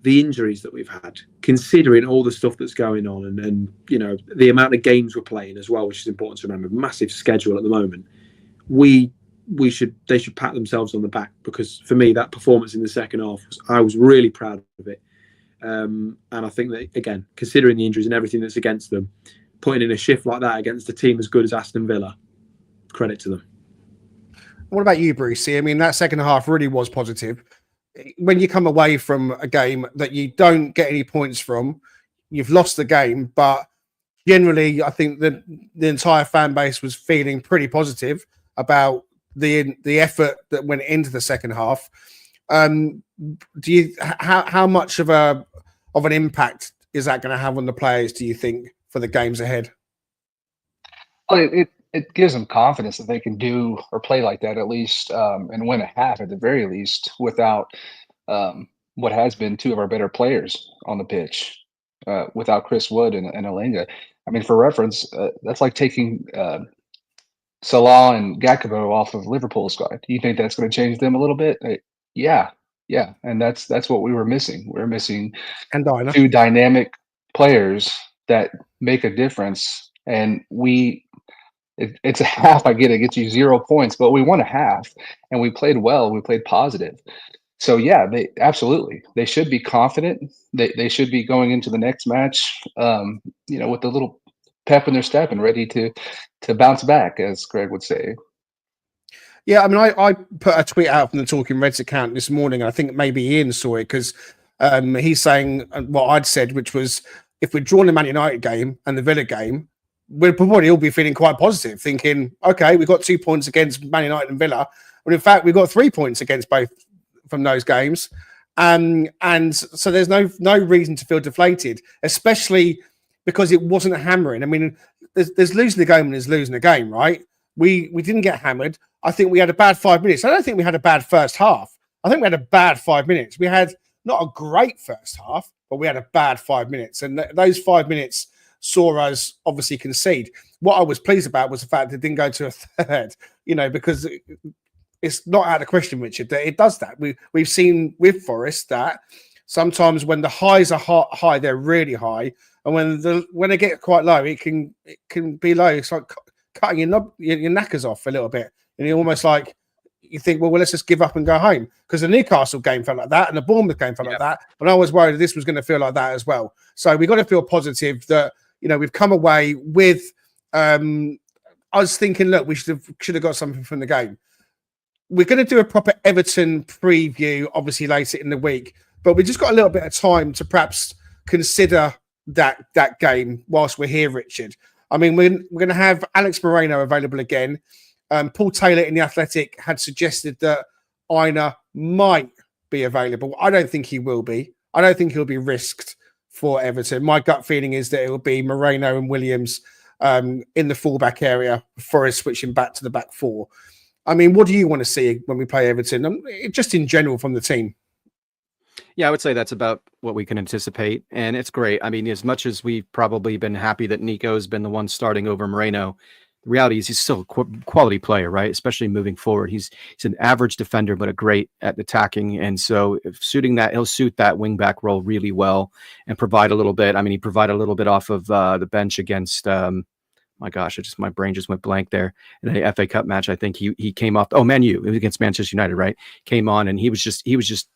the injuries that we've had, considering all the stuff that's going on, and the amount of games we're playing as well, which is important to remember, massive schedule at the moment, they should pat themselves on the back, because for me, that performance in the second half, I was really proud of it. And I think that, again, considering the injuries and everything that's against them, putting in a shift like that against a team as good as Aston Villa, credit to them. What about you, Brucey? I mean, that second half really was positive. When you come away from a game that you don't get any points from, you've lost the game, but generally, I think that the entire fan base was feeling pretty positive about the effort that went into the second half. How much of an impact is that going to have on the players, do you think, for the games ahead? Well, it gives them confidence that they can do or play like that at least, and win a half at the very least, without what has been two of our better players on the pitch, without Chris Wood and Alenga. I mean, for reference, that's like taking Salah and Gakpo off of Liverpool's squad. Do you think that's going to change them a little bit? Yeah, and that's what we were missing. We're missing two dynamic players that make a difference, and it's a half. I get it gets you 0 points, but we won a half, and we played well. We played positive. So yeah, they should be confident. They should be going into the next match, with a little pep in their step and ready to bounce back, as Greg would say. Yeah, I mean, I put a tweet out from the Talking Reds account this morning. I think maybe Ian saw it, because he's saying what I'd said, which was, if we'd drawn the Man United game and the Villa game, we'd probably all be feeling quite positive, thinking, okay, we got 2 points against Man United and Villa. But in fact, we got 3 points against both from those games. And so there's no reason to feel deflated, especially because it wasn't hammering. I mean, there's losing the game and there's losing the game, right? We didn't get hammered. I think we had a bad 5 minutes. I don't think we had a bad first half. I think we had a bad 5 minutes. We had not a great first half, but we had a bad 5 minutes. And those 5 minutes saw us obviously concede. What I was pleased about was the fact that it didn't go to a third, because it's not out of the question, Richard, that it does that. We've seen with Forest that sometimes when the highs are high, they're really high. And when they get quite low, it can be low. It's like cutting your knackers off a little bit. And you're almost like, you think, well, let's just give up and go home. Because the Newcastle game felt like that, and the Bournemouth game felt like that. And I was worried this was going to feel like that as well. So we've got to feel positive that, we've come away with, I was thinking, look, we should have got something from the game. We're going to do a proper Everton preview, obviously, later in the week. But we just got a little bit of time to perhaps consider that game whilst we're here, Richard. I mean, we're going to have Alex Moreno available again. Paul Taylor in The Athletic had suggested that Aina might be available. I don't think he will be. I don't think he'll be risked for Everton. My gut feeling is that it will be Moreno and Williams in the fullback area, Forest switching back to the back four. I mean, what do you want to see when we play Everton? Just in general from the team. Yeah, I would say that's about what we can anticipate. And it's great. I mean, as much as we've probably been happy that Nico's been the one starting over Moreno, the reality is he's still a quality player, right? Especially moving forward. He's an average defender, but a great at attacking. And so if he'll suit that wing back role really well and provide a little bit. I mean, he provided a little bit off of the bench against, my gosh, my brain just went blank there. In the FA Cup match, I think he came off. Oh, Man U. It was against Manchester United, right? Came on and he was just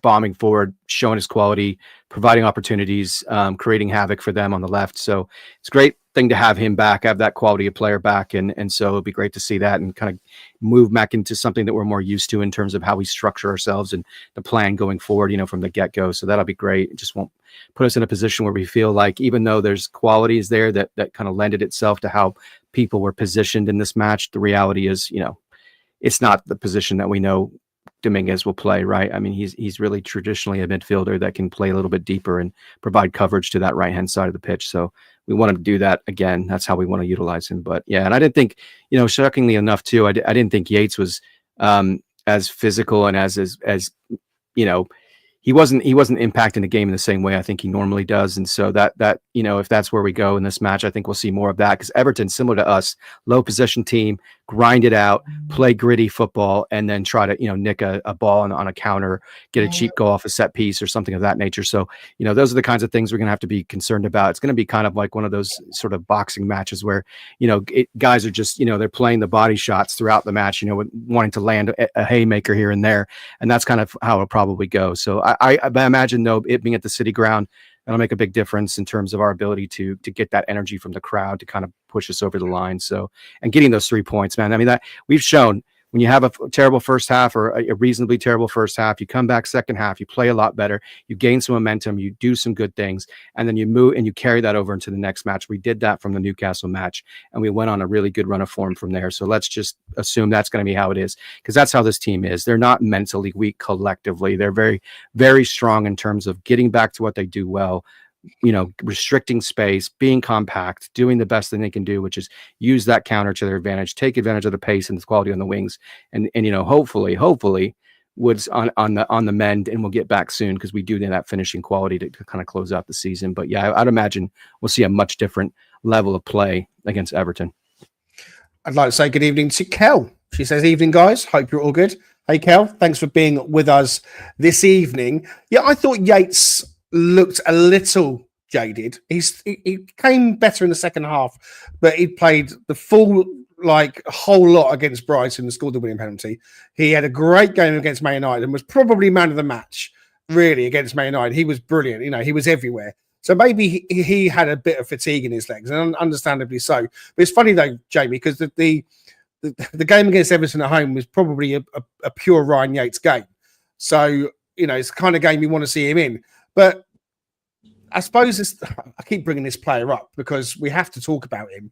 bombing forward, showing his quality, providing opportunities, creating havoc for them on the left. So it's a great thing to have him back, have that quality of player back. And so it'd be great to see that and kind of move back into something that we're more used to in terms of how we structure ourselves and the plan going forward, from the get-go. So that'll be great. It just won't put us in a position where we feel like, even though there's qualities there that kind of lended itself to how people were positioned in this match, the reality is, it's not the position that we know Dominguez will play, right? I mean, he's really traditionally a midfielder that can play a little bit deeper and provide coverage to that right-hand side of the pitch. So we want to do that again. That's how we want to utilize him. But yeah, and I didn't think, shockingly enough too, I didn't think Yates was as physical and as he wasn't impacting the game in the same way I think he normally does. And so that if that's where we go in this match, I think we'll see more of that, because Everton, similar to us, low possession team, grind it out, play gritty football, and then try to nick a ball on a counter, get a cheap goal off a set piece or something of that nature. So those are the kinds of things we're going to have to be concerned about. It's going to be kind of like one of those sort of boxing matches where guys are just they're playing the body shots throughout the match, wanting to land a haymaker here and there, and that's kind of how it'll probably go. So I imagine, though, it being at the City Ground, that'll make a big difference in terms of our ability to get that energy from the crowd to kind of push us over the line. So, and getting those 3 points, man. I mean, that we've shown when you have a terrible first half or a reasonably terrible first half, you come back second half, you play a lot better, you gain some momentum, you do some good things, and then you move and you carry that over into the next match. We did that from the Newcastle match, and we went on a really good run of form from there. So let's just assume that's going to be how it is, because that's how this team is. They're not mentally weak collectively. They're very, very strong in terms of getting back to what they do well, restricting space, being compact, doing the best thing they can do, which is use that counter to their advantage, take advantage of the pace and the quality on the wings. And hopefully Wood's on the mend, and we'll get back soon, because we do need that finishing quality to kind of close out the season. But yeah, I'd imagine we'll see a much different level of play against Everton. I'd like to say good evening to Kel. She says, evening, guys. Hope you're all good. Hey, Kel, thanks for being with us this evening. Yeah, I thought Yates looked a little jaded. He came better in the second half, but he played the full whole lot against Brighton and scored the winning penalty. He had a great game against Man United and was probably man of the match, really, against Man United. He was brilliant. He was everywhere. So maybe he had a bit of fatigue in his legs, and understandably so. But it's funny though, Jamie, because the game against Everton at home was probably a pure Ryan Yates game. So it's the kind of game you want to see him in. But I suppose I keep bringing this player up because we have to talk about him.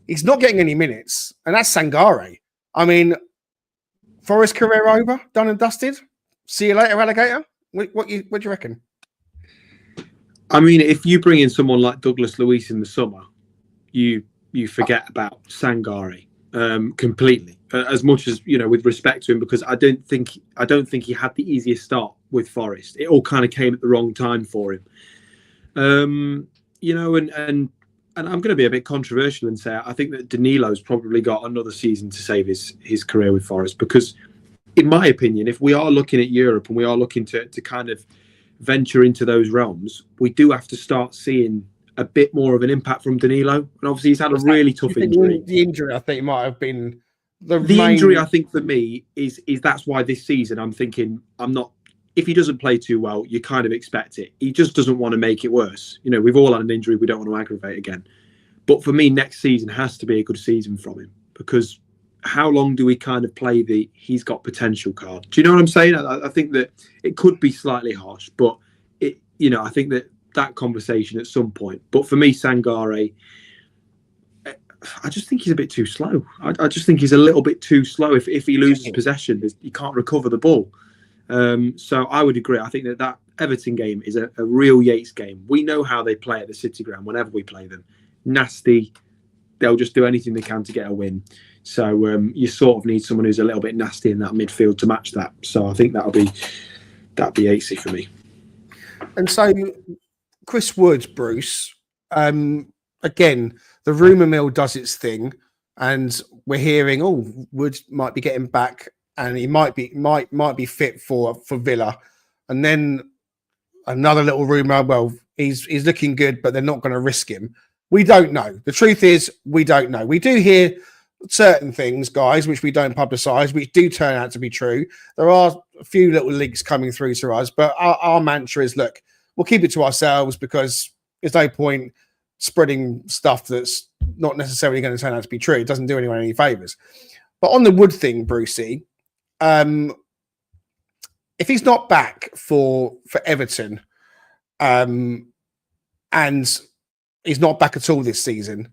He's not getting any minutes, and that's Sangare. I mean, Forest career over, done and dusted. See you later, alligator. What do you reckon? I mean, if you bring in someone like Douglas Luiz in the summer, you forget about Sangare completely. As much as with respect to him, because I don't think he had the easiest start with Forest. It all kind of came at the wrong time for him. And I'm going to be a bit controversial and say I think that Danilo's probably got another season to save his career with Forest, because in my opinion, if we are looking at Europe and we are looking to kind of venture into those realms, we do have to start seeing a bit more of an impact from Danilo. And obviously he's had a really tough injury. The injury, I think, might have been the main injury. I think for me is that's why this season I'm thinking if he doesn't play too well, you kind of expect it. He just doesn't want to make it worse. We've all had an injury. We don't want to aggravate again. But for me, next season has to be a good season from him, because how long do we kind of play the he's got potential card? Do you know what I'm saying? I think that it could be slightly harsh, but I think that conversation at some point. But for me, Sangare, I just think he's a bit too slow. I just think he's a little bit too slow. If he loses possession, he can't recover the ball. So I would agree. I think that Everton game is a real Yates game. We know how they play at the City Ground whenever we play them. Nasty. They'll just do anything they can to get a win. So you sort of need someone who's a little bit nasty in that midfield to match that. So I think that'd be Yatesy for me. And so Chris Wood, Bruce, again, the rumour mill does its thing, and we're hearing, Wood might be getting back, and he might be fit for Villa, and then another little rumour. Well, he's looking good, but they're not going to risk him. We don't know. The truth is, we don't know. We do hear certain things, guys, which we don't publicise, which do turn out to be true. There are a few little leaks coming through to us, but our mantra is, look, we'll keep it to ourselves because there's no point spreading stuff that's not necessarily going to turn out to be true. It doesn't do anyone any favours. But on the Wood thing, Brucey, if he's not back for Everton, and he's not back at all this season,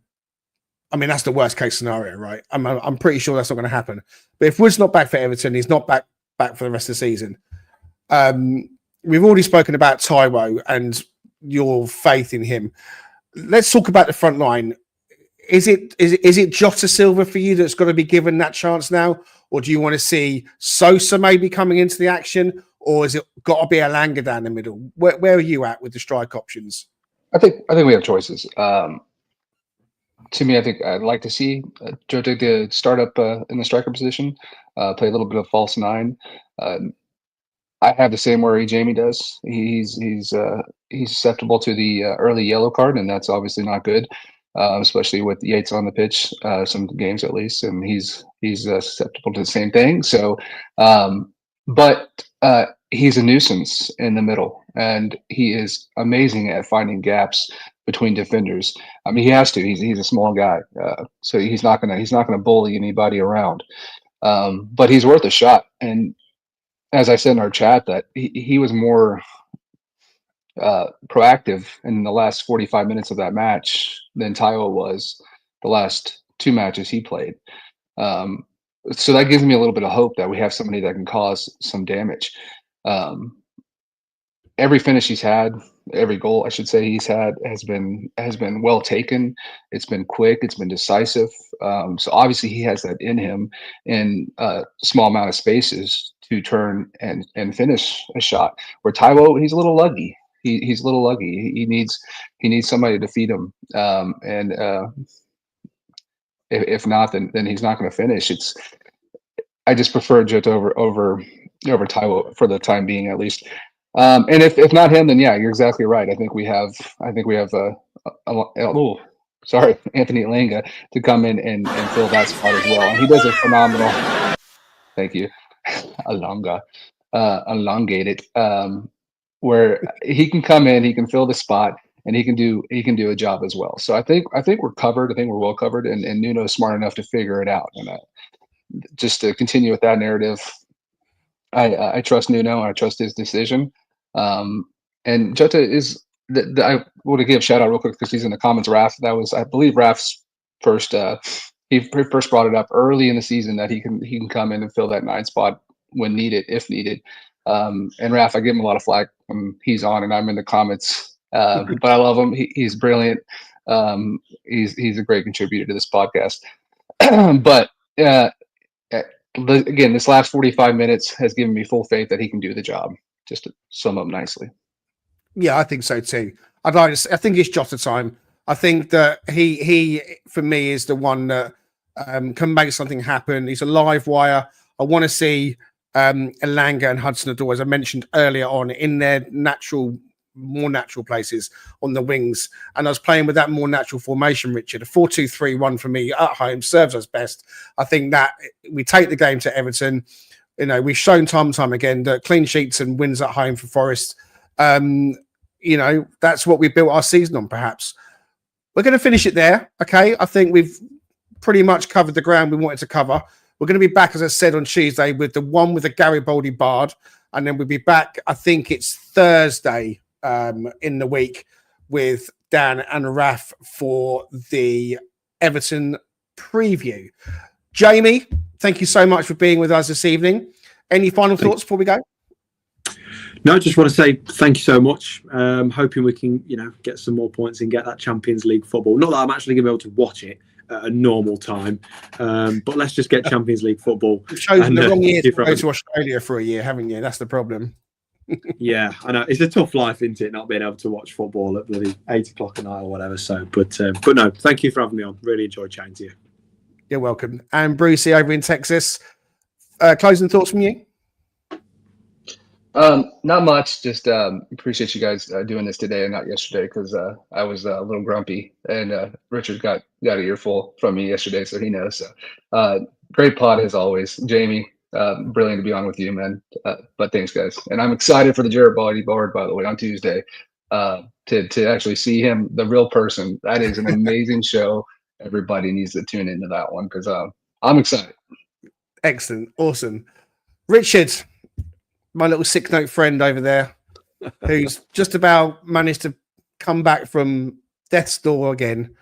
I mean, that's the worst case scenario, right? I'm pretty sure that's not going to happen. But if Wood's not back for Everton, he's not back for the rest of the season. We've already spoken about Taiwo and your faith in him. Let's talk about the front line. Is it Jota Silva for you that's got to be given that chance now? Or do you want to see Sosa maybe coming into the action? Or is it got to be Alanga down the middle? Where are you at with the strike options? I think we have choices. To me, I think I'd like to see Jota to start up in the striker position, play a little bit of false nine. I have the same worry Jamie does. He's susceptible to the early yellow card, and that's obviously not good, especially with Yates on the pitch, some games at least, and he's susceptible to the same thing. So, but he's a nuisance in the middle, and he is amazing at finding gaps between defenders. I mean, he has to. He's a small guy, so he's not gonna bully anybody around. But he's worth a shot. And as I said in our chat, that he was more proactive in the last 45 minutes of that match than Taiwo was the last two matches he played. So that gives me a little bit of hope that we have somebody that can cause some damage. Every finish he's had, every goal I should say he's had has been well taken. It's been quick. It's been decisive. So obviously he has that in him in a small amount of spaces to turn and finish a shot. Where Taiwo, he's a little luggy. He's a little luggy. He needs somebody to feed him. If not, then he's not going to finish. I just prefer Jota over Taiwo for the time being, at least. And if not him, then yeah, you're exactly right. I think we have Anthony Alanga to come in and fill that spot as well. And he does a phenomenal. Thank you, Alanga, elongated. Where he can come in, he can fill the spot, and he can do a job as well. So I think we're covered. I think we're well covered, and Nuno's smart enough to figure it out. And just to continue with that narrative, I trust Nuno. I trust his decision. And Jota is. I want to give a shout out real quick because he's in the comments. Raf, that was, I believe, Raf's first. He first brought it up early in the season that he can come in and fill that 9 spot when needed, if needed. And Raf, I give him a lot of flack when he's on and I'm in the comments. But I love him. He's brilliant. He's a great contributor to this podcast. But again, this last 45 minutes has given me full faith that he can do the job. Just to sum up nicely. Yeah, I think so too. I think it's Jota time. I think that he for me is the one that can make something happen. He's a live wire. I want to see Alanga and Hudson-Odoi, as I mentioned earlier on, in their more natural places on the wings. And I was playing with that more natural formation, Richard. A 4-2-3-1 for me at home serves us best. I think that we take the game to Everton. You know, we've shown time and time again that clean sheets and wins at home for Forest. You know, that's what we built our season on, perhaps. We're going to finish it there, okay? I think we've pretty much covered the ground we wanted to cover. We're going to be back, as I said, on Tuesday with the Garibaldi Bard. And then we'll be back, I think it's Thursday in the week with Dan and Raf for the Everton preview. Jamie, thank you so much for being with us this evening. Any final thoughts before we go? No, just want to say thank you so much. Hoping we can, get some more points and get that Champions League football. Not that I'm actually going to be able to watch it at a normal time, but let's just get Champions League football. You've chosen the wrong year to go to Australia for a year, haven't you? That's the problem. Yeah, I know. It's a tough life, isn't it, not being able to watch football at bloody 8 o'clock at night or whatever. So, but no, thank you for having me on. Really enjoyed chatting to you. You're welcome. And Brucey over in Texas, closing thoughts from you? Not much. Just appreciate you guys doing this today and not yesterday, because I was a little grumpy, and Richard got an earful from me yesterday, so he knows. So great pod as always, Jamie. Brilliant to be on with you, man. But thanks, guys, and I'm excited for the Garibaldi Bard, by the way, on Tuesday. To actually see him, the real person. That is an amazing show. Everybody needs to tune into that one, because I'm excited. Excellent, awesome, Richard. My little sick note friend over there, who's just about managed to come back from death's door again.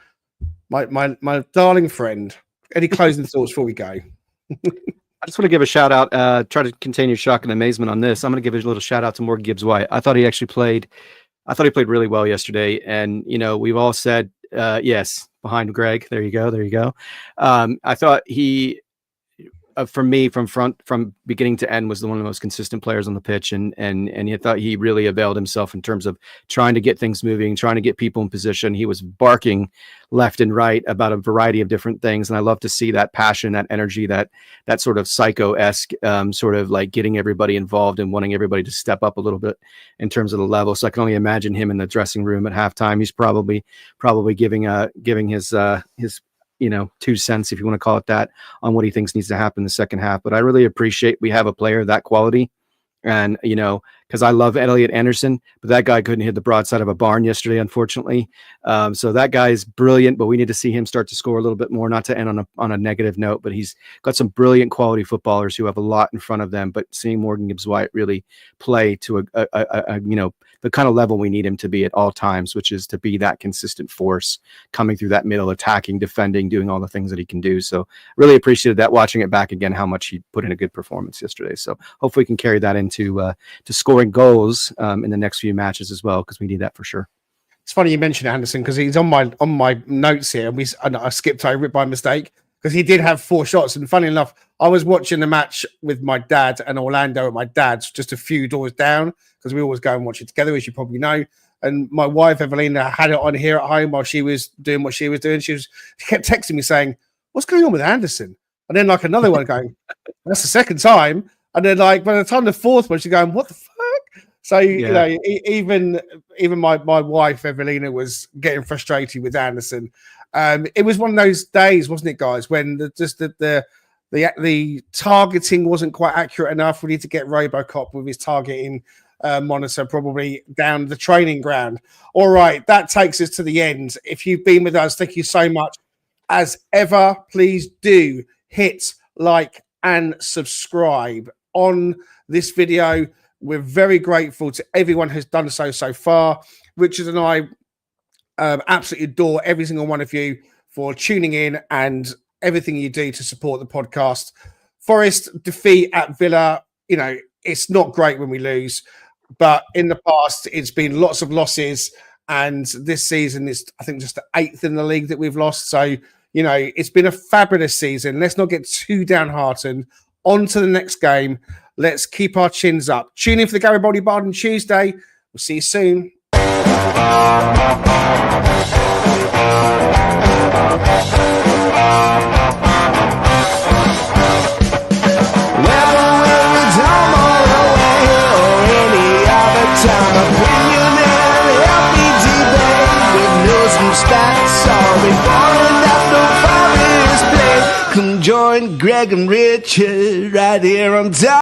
My darling friend. Any closing thoughts before we go? I just want to give a shout out. Try to contain your shock and amazement on this. I'm going to give a little shout out to Morgan Gibbs-White. I thought he played really well yesterday. And we've all said yes behind Greg. There you go. I thought he. For me, from beginning to end, was one of the most consistent players on the pitch, and I thought he really availed himself in terms of trying to get things moving, trying to get people in position. He was barking left and right about a variety of different things, and I love to see that passion, that energy, that sort of psycho-esque sort of like getting everybody involved and wanting everybody to step up a little bit in terms of the level. So I can only imagine him in the dressing room at halftime. He's probably giving his 2 cents, if you want to call it that, on what he thinks needs to happen in the second half. But I really appreciate we have a player of that quality. And, because I love Elliot Anderson, but that guy couldn't hit the broadside of a barn yesterday, unfortunately. So that guy is brilliant, but we need to see him start to score a little bit more, not to end on a negative note, but he's got some brilliant quality footballers who have a lot in front of them. But seeing Morgan Gibbs-White really play to the kind of level we need him to be at all times, which is to be that consistent force coming through that middle, attacking, defending, doing all the things that he can do. So really appreciated that, watching it back again, how much he put in a good performance yesterday. So hopefully we can carry that into to scoring goals in the next few matches as well, because we need that for sure. It's funny you mentioned Anderson, because he's on my notes here, and I skipped over it by mistake, because he did have 4 shots. And funny enough, I was watching the match with my dad and Orlando at my dad's, just a few doors down, because we always go and watch it together, as you probably know. And my wife, Evelina, had it on here at home while she was doing what she was doing. She kept texting me saying, "What's going on with Anderson?" And then like another one going, "That's the second time." And then like by the time the 4th one, she's going, "What the fuck?" So, even my wife, Evelina, was getting frustrated with Anderson. It was one of those days, wasn't it, guys, when the targeting wasn't quite accurate enough. We need to get RoboCop with his targeting monitor probably down the training ground. All right, that takes us to the end. If you've been with us, thank you so much. As ever, please do hit like and subscribe on this video. We're very grateful to everyone who's done so far. Richard and I absolutely adore every single one of you for tuning in and everything you do to support the podcast. Forest defeat at Villa, it's not great when we lose, but in the past, it's been lots of losses. And this season is, I think, just the 8th in the league that we've lost. So, it's been a fabulous season. Let's not get too downhearted. On to the next game. Let's keep our chins up. Tune in for the Garibaldi Bard on Tuesday. We'll see you soon. Come join Greg and Richard right here on top.